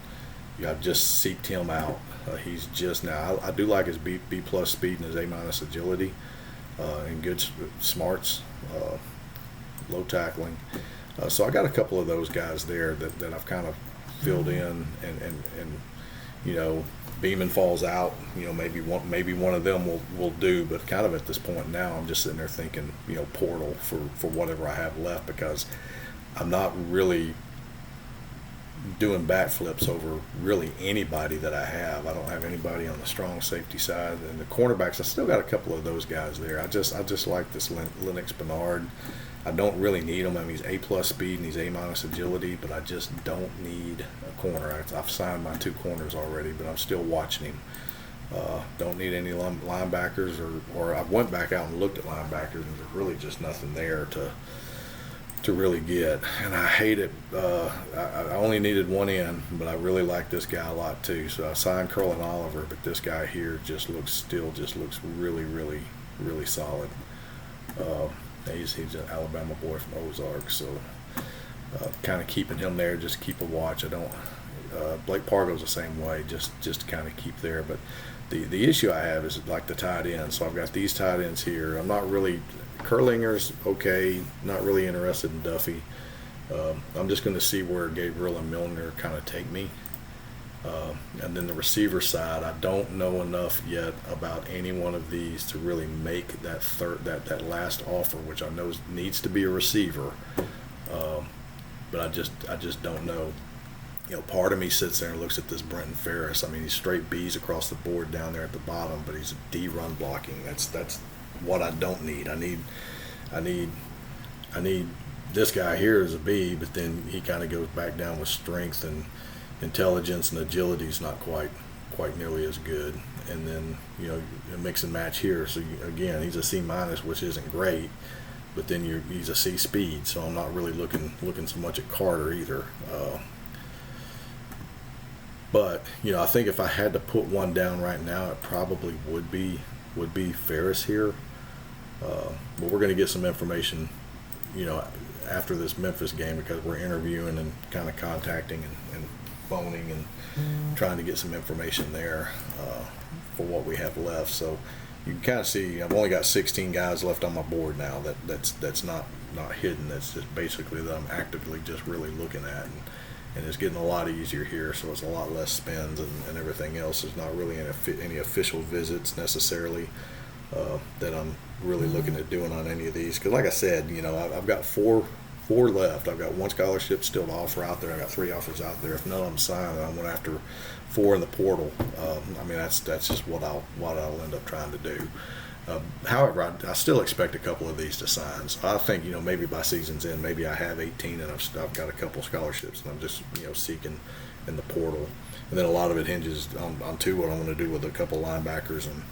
I've just seeked him out. He's just now. I do like his B plus speed and his A- agility, and good smarts, low tackling. So I got a couple of those guys there that I've kind of filled in, and Beeman falls out, maybe one of them will do, but kind of at this point now I'm just sitting there thinking, portal for whatever I have left, because I'm not really doing backflips over really anybody that I have. I don't have anybody on the strong safety side, and the cornerbacks, I still got a couple of those guys there. I just like this Lennox Bernard. I don't really need him. I mean, he's A plus speed and he's A- agility, but I just don't need a corner. I've signed my 2 corners already, but I'm still watching him. Don't need any linebackers, or I went back out and looked at linebackers, and there's really just nothing there to really get, and I hate it. I only needed one in, but I really like this guy a lot too. So I signed Curlin Oliver, but this guy here just looks really, really, really solid. He's an Alabama boy from Ozark, so kind of keeping him there, just keep a watch. I don't. Blake Pargo's the same way, just to kind of keep there. But the issue I have is like the tight ends. So I've got these tight ends here. I'm not really. Curlinger's okay, not really interested in Duffy. I'm just going to see where Gabriel and Milner kind of take me. And then the receiver side, I don't know enough yet about any one of these to really make that last offer, which I know needs to be a receiver. But I just don't know. Part of me sits there and looks at this Brenton Ferris. I mean, he's straight B's across the board down there at the bottom, but he's a D run blocking. That's what I don't need. I need this guy here as a B, but then he kind of goes back down with strength and intelligence, and agility is not quite nearly as good. And then mix and match here. So again, he's a C minus, which isn't great, but then he's a C speed. So I'm not really looking so much at Carter either. But I think if I had to put one down right now, it probably would be Ferris here. But we're going to get some information, after this Memphis game, because we're interviewing and kind of contacting and phoning and trying to get some information there for what we have left. So you can kind of see I've only got 16 guys left on my board now. That's not hidden. That's just basically that I'm actively just really looking at. And it's getting a lot easier here, so it's a lot less spins and everything else. There's not really any official visits necessarily that I'm really looking at doing on any of these. Because like I said, I've got four left. I've got one scholarship still to offer out there. I've got 3 offers out there. If none of them sign, I went after 4 in the portal. That's just what I'll end up trying to do. However, I still expect a couple of these to sign. So I think, maybe by season's end, maybe I have 18 and I've got a couple scholarships and I'm just, seeking in the portal. And then a lot of it hinges on what I'm going to do with a couple linebackers and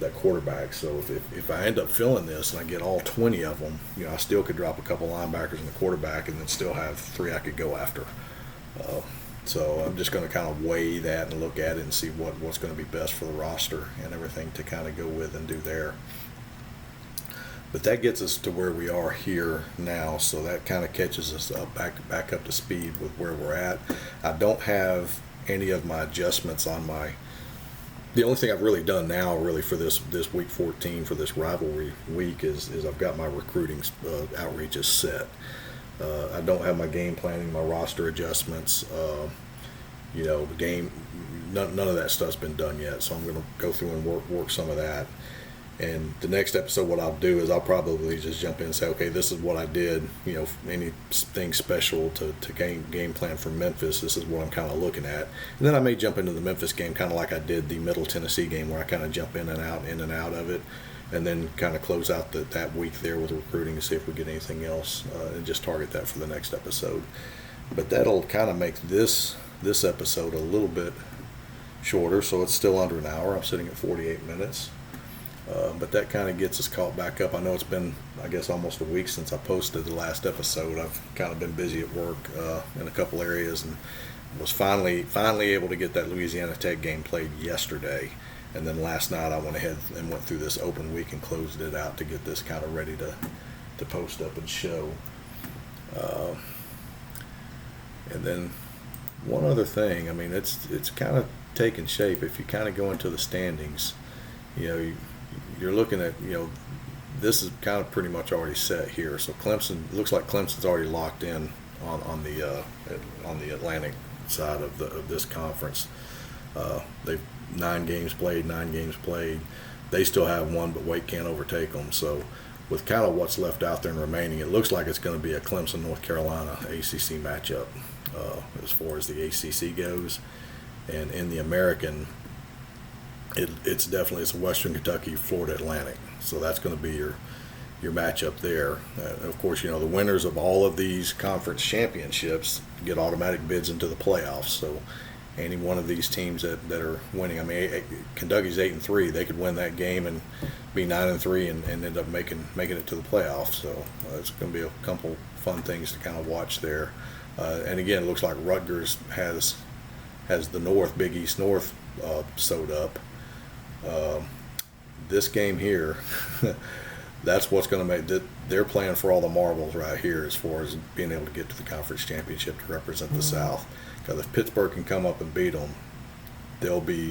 that quarterback. So if I end up filling this and I get all 20 of them, I still could drop a couple linebackers and the quarterback and then still have 3 I could go after. So I'm just going to kind of weigh that and look at it and see what's going to be best for the roster and everything to kind of go with and do there. But that gets us to where we are here now, so that kind of catches us up back up to speed with where we're at. I don't have any of my adjustments on my. The only thing I've really done now, really for this week 14 for this rivalry week is I've got my recruiting outreaches set. I don't have my game planning, my roster adjustments, the game, none of that stuff's been done yet. So I'm going to go through and work some of that. And the next episode, what I'll do is I'll probably just jump in and say, okay, this is what I did, anything special to game plan for Memphis. This is what I'm kind of looking at. And then I may jump into the Memphis game kind of like I did the Middle Tennessee game, where I kind of jump in and out of it. And then kind of close out that week there with recruiting to see if we get anything else and just target that for the next episode. But that'll kind of make this episode a little bit shorter, so it's still under an hour. I'm sitting at 48 minutes. But that kind of gets us caught back up. I know it's been, I guess, almost a week since I posted the last episode. I've kind of been busy at work in a couple areas and was finally able to get that Louisiana Tech game played yesterday. And then last night I went ahead and went through this open week and closed it out to get this kind of ready to post up and show. And then one other thing, it's kind of taking shape. If you kind of go into the standings, you're looking at, this is kind of pretty much already set here. So Clemson, looks like Clemson's already locked in on the Atlantic side of this conference. They've 9 games played. They still have one, but Wake can't overtake them. So with kind of what's left out there and remaining, it looks like it's going to be a Clemson-North Carolina ACC matchup as far as the ACC goes. And in the American, it's definitely a Western Kentucky, Florida Atlantic. So that's going to be your matchup there. Of course, the winners of all of these conference championships get automatic bids into the playoffs. So any one of these teams that are winning. I mean, Kentucky's 8-3. They could win that game and be 9-3 and end up making it to the playoffs. So it's going to be a couple fun things to kind of watch there. And again, it looks like Rutgers has the North, Big East North, sewed up. This game here, that's what's going to make it. They're playing for all the marbles right here as far as being able to get to the conference championship to represent the South. Because if Pittsburgh can come up and beat them, they'll be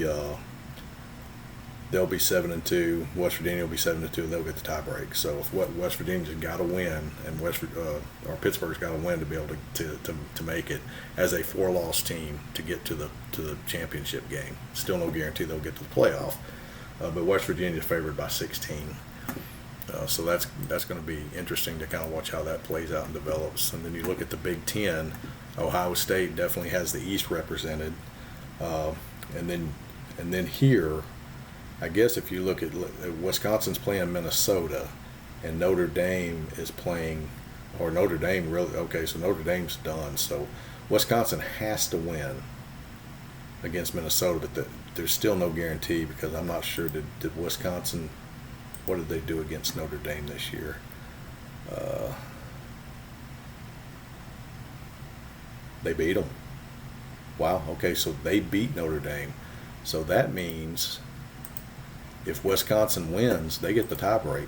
7-2. West Virginia will be 7-2, and they'll get the tiebreak. So if West Virginia's got to win, and or Pittsburgh's got to win to be able to make it as a 4-loss team to get to the championship game. Still no guarantee they'll get to the playoff, but West Virginia's favored by 16. So that's going to be interesting to kind of watch how that plays out and develops. And then you look at the Big Ten. Ohio State definitely has the East represented, and then here, I guess if you look at Wisconsin's playing Minnesota, and Notre Dame is playing, or Notre Dame really okay. So Notre Dame's done. So Wisconsin has to win against Minnesota, but there's still no guarantee because I'm not sure did Wisconsin. What did they do against Notre Dame this year? They beat them. Wow, okay, so they beat Notre Dame. So that means if Wisconsin wins, they get the tiebreak.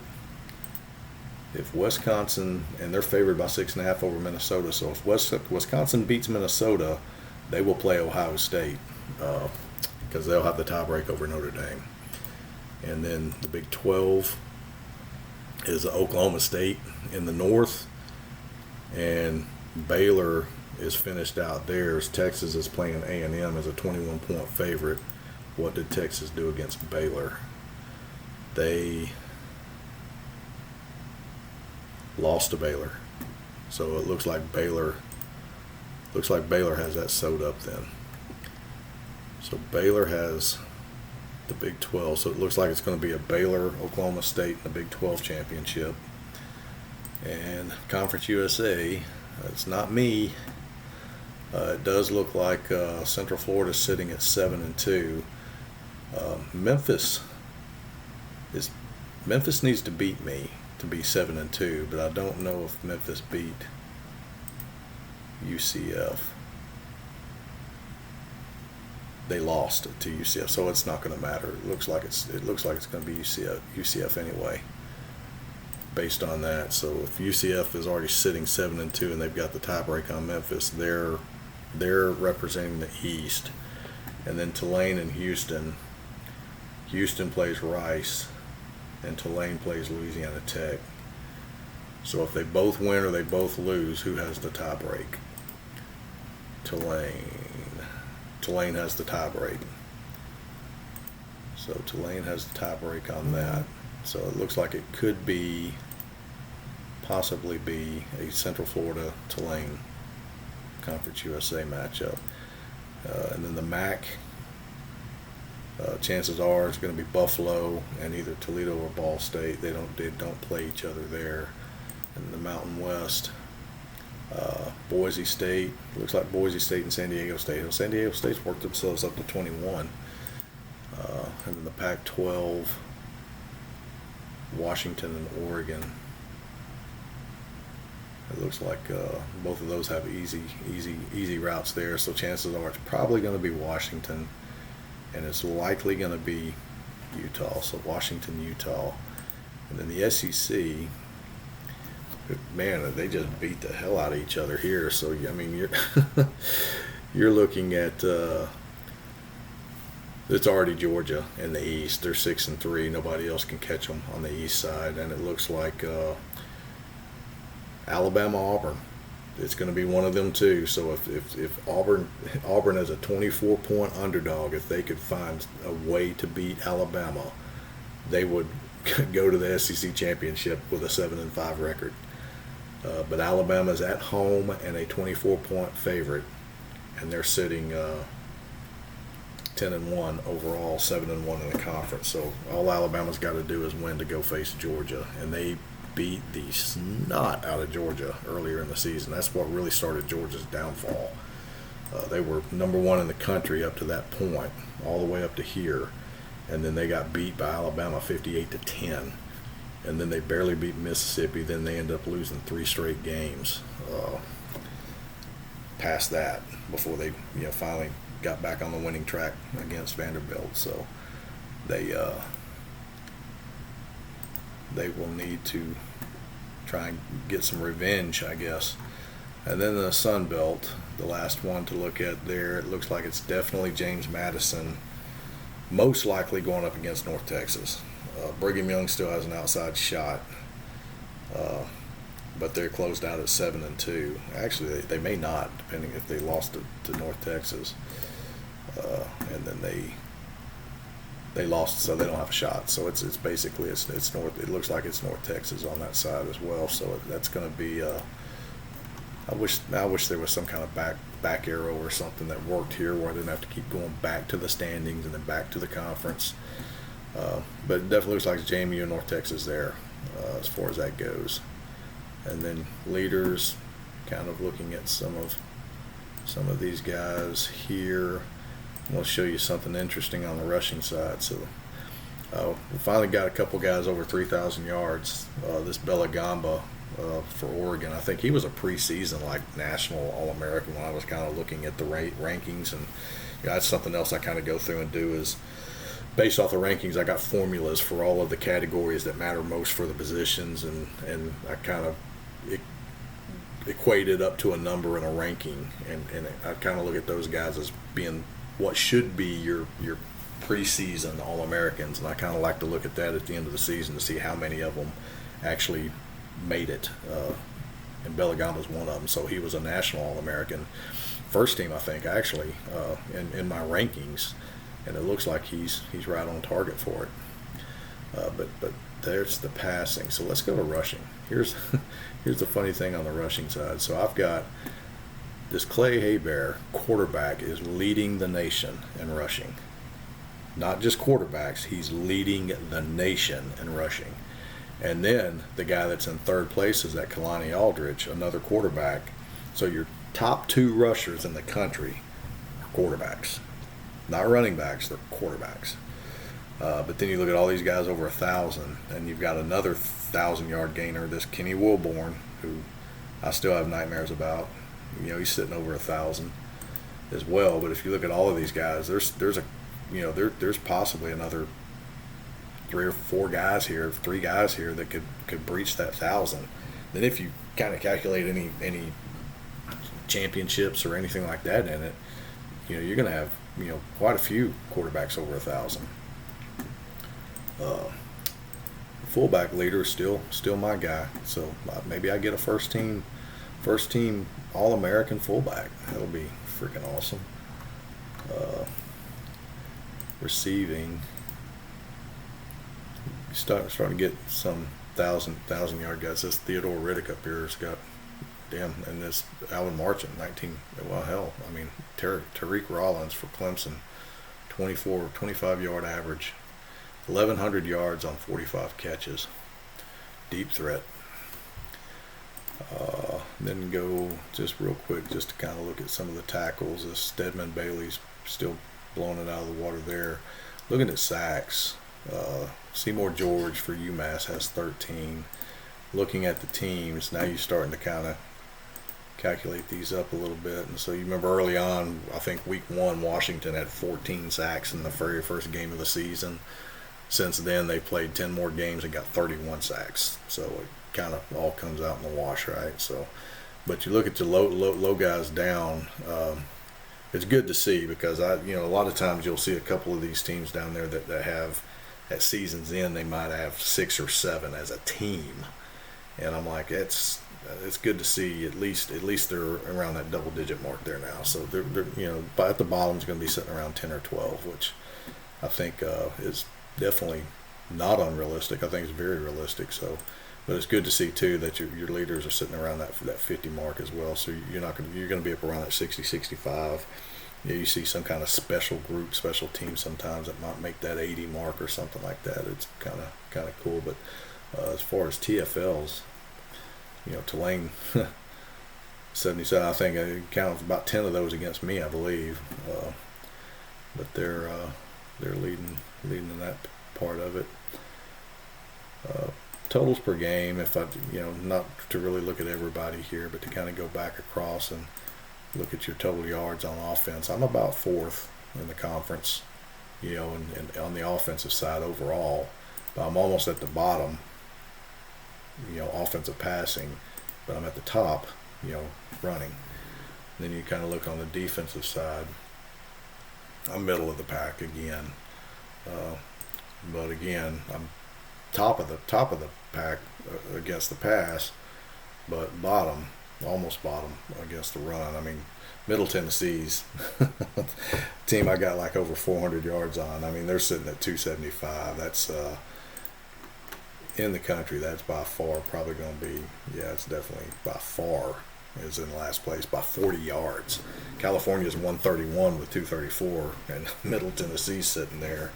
If Wisconsin, and they're favored by 6.5 over Minnesota, so if Wisconsin beats Minnesota, they will play Ohio State because they'll have the tiebreak over Notre Dame. And then the Big 12 is Oklahoma State in the North, and Baylor is finished out theirs. Texas is playing A&M as a 21-point favorite. What did Texas do against Baylor? They lost to Baylor. So it looks like Baylor has that sewed up then. So Baylor has the Big 12. So it looks like it's going to be a Baylor, Oklahoma State in the Big 12 championship. And Conference USA, it's not me. It does look like Central Florida is sitting at 7-2. Memphis needs to beat me to be 7-2, but I don't know if Memphis beat UCF. They lost to UCF, so it's not going to matter. It looks like it's going to be UCF anyway. Based on that, so if UCF is already sitting 7-2 and they've got the tiebreak on Memphis, they're representing the East, and then Tulane and Houston. Houston plays Rice, and Tulane plays Louisiana Tech. So if they both win or they both lose, who has the tiebreak? Tulane has the tiebreak. So Tulane has the tiebreak on that. So it looks like it could possibly be a Central Florida Tulane Conference USA matchup. And then the MAC, chances are it's going to be Buffalo and either Toledo or Ball State. They don't play each other there. And the Mountain West, Boise State. Looks like Boise State and San Diego State. Well, San Diego State's worked themselves up to 21. And then the Pac-12, Washington and Oregon. It looks like both of those have easy routes there. So chances are it's probably going to be Washington, and it's likely going to be Utah. So Washington, Utah, and then the SEC. Man, they just beat the hell out of each other here. So I mean, you're looking at it's already Georgia in the East. They're 6-3. Nobody else can catch them on the East side, and it looks like Alabama, Auburn. It's going to be one of them too. So if Auburn is a 24-point underdog, if they could find a way to beat Alabama, they would go to the SEC championship with a 7-5 record. But Alabama's at home and a 24-point favorite, and they're sitting 10-1 overall, 7-1 in the conference. So all Alabama's got to do is win to go face Georgia, and they beat the snot out of Georgia earlier in the season. That's what really started Georgia's downfall. They were number 1 in the country up to that point, all the way up to here, and then they got beat by Alabama 58-10, and then they barely beat Mississippi. Then they ended up losing 3 straight games past that before they finally got back on the winning track against Vanderbilt. So they will need to try and get some revenge, I guess. And then the Sun Belt, the last one to look at there, it looks like it's definitely James Madison, most likely going up against North Texas. Brigham Young still has an outside shot, but they're closed out at 7-2. Actually, they may not, depending if they lost to North Texas, and then they lost, so they don't have a shot. So it's basically it's North. It looks like it's North Texas on that side as well. So that's going to be. I wish there was some kind of back arrow or something that worked here, where I didn't have to keep going back to the standings and then back to the conference. But it definitely looks like it's JMU and North Texas there as far as that goes. And then leaders, kind of looking at some of these guys here. I'm going to show you something interesting on the rushing side. So we finally got a couple guys over 3,000 yards. This Belagamba for Oregon, I think he was a preseason national All-American when I was kind of looking at the rankings, and that's something else I kind of go through and do is based off the rankings. I got formulas for all of the categories that matter most for the positions, and I kind of equated up to a number in a ranking, and I kind of look at those guys as being what should be your preseason All-Americans, and I kind of like to look at that at the end of the season to see how many of them actually made it, and Belagamba's one of them. So he was a national All-American, first team, I think, actually, in my rankings, and it looks like he's right on target for it. But there's the passing. So let's go to rushing. Here's the funny thing on the rushing side. So I've got this Clay Hebert, quarterback, is leading the nation in rushing. Not just quarterbacks, he's leading the nation in rushing. And then the guy that's in third place is that Kalani Aldridge, another quarterback. So your top 2 rushers in the country are quarterbacks. Not running backs, they're quarterbacks. But then you look at all these guys over 1,000, and you've got another 1,000-yard gainer, this Kenny Wilborn, who I still have nightmares about. He's sitting over 1,000 as well. But if you look at all of these guys, there's possibly another 3 or 4 guys here, 3 guys here that could breach that 1,000. Then if you kind of calculate any championships or anything like that in it, you're going to have quite a few quarterbacks over 1,000. Fullback leader is still my guy. So maybe I get a first team All-American fullback. That'll be freaking awesome. Receiving. Starting to get some thousand yard guys. This Theodore Riddick up here has got and this Alvin Marchant, 19. Well, hell, I mean Tariq Rollins for Clemson, 25 yard average, 1,100 yards on 45 catches, deep threat. Then go just real quick just to kind of look at some of the tackles. This Stedman Bailey's still blowing it out of the water there. Looking at sacks. Seymour George for UMass has 13. Looking at the teams, now you're starting to kind of calculate these up a little bit. And so you remember early on, I think week 1, Washington had 14 sacks in the very first game of the season. Since then, they played 10 more games and got 31 sacks. So it kind of all comes out in the wash, right? So, but you look at the low guys down. It's good to see because a lot of times you'll see a couple of these teams down there that have, at season's end, they might have 6 or 7 as a team, and I'm like, it's good to see at least they're around that double digit mark there now. So they're at the bottom is going to be sitting around 10 or 12, which I think is definitely not unrealistic. I think it's very realistic. So, but it's good to see too that your leaders are sitting around that 50 mark as well. So you're going to be up around that 60, 65. You see some kind of special group, special team sometimes that might make that 80 mark or something like that. It's kind of cool. But as far as TFLs, Tulane 77. I think I counted about 10 of those against me, I believe. But they're leading in that part of it. Totals per game, if I, not to really look at everybody here, but to kind of go back across and look at your total yards on offense, I'm about 4th in the conference, and on the offensive side overall, but I'm almost at the bottom, offensive passing, but I'm at the top, running. Then you kind of look on the defensive side, I'm middle of the pack again, but again, I'm top of the pack against the pass, but almost bottom against the run. I mean, Middle Tennessee's team I got like over 400 yards on. I mean, they're sitting at 275. That's in the country. That's by far probably going to be, it's definitely by far is in last place by 40 yards. California's 131 with 234, and Middle Tennessee's sitting there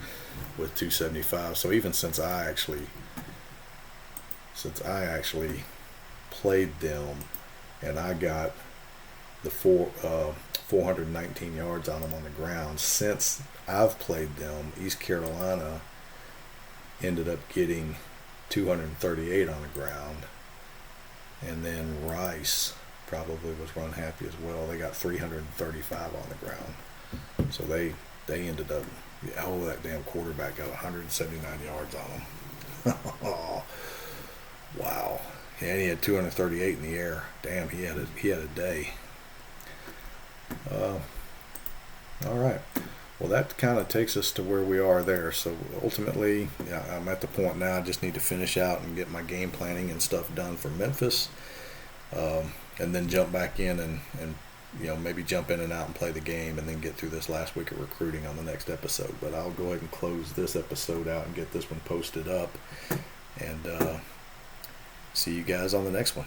with 275. So even since I actually played them, and I got the 419 yards on them on the ground, since I've played them, East Carolina ended up getting 238 on the ground, and then Rice probably was run happy as well. They got 335 on the ground. So they ended up, that damn quarterback got 179 yards on them. Oh, wow. And he had 238 in the air. Damn, he had a day. All right. Well, that kind of takes us to where we are there. So ultimately, I'm at the point now I just need to finish out and get my game planning and stuff done for Memphis, and then jump back in and maybe jump in and out and play the game, and then get through this last week of recruiting on the next episode. But I'll go ahead and close this episode out and get this one posted up, and see you guys on the next one.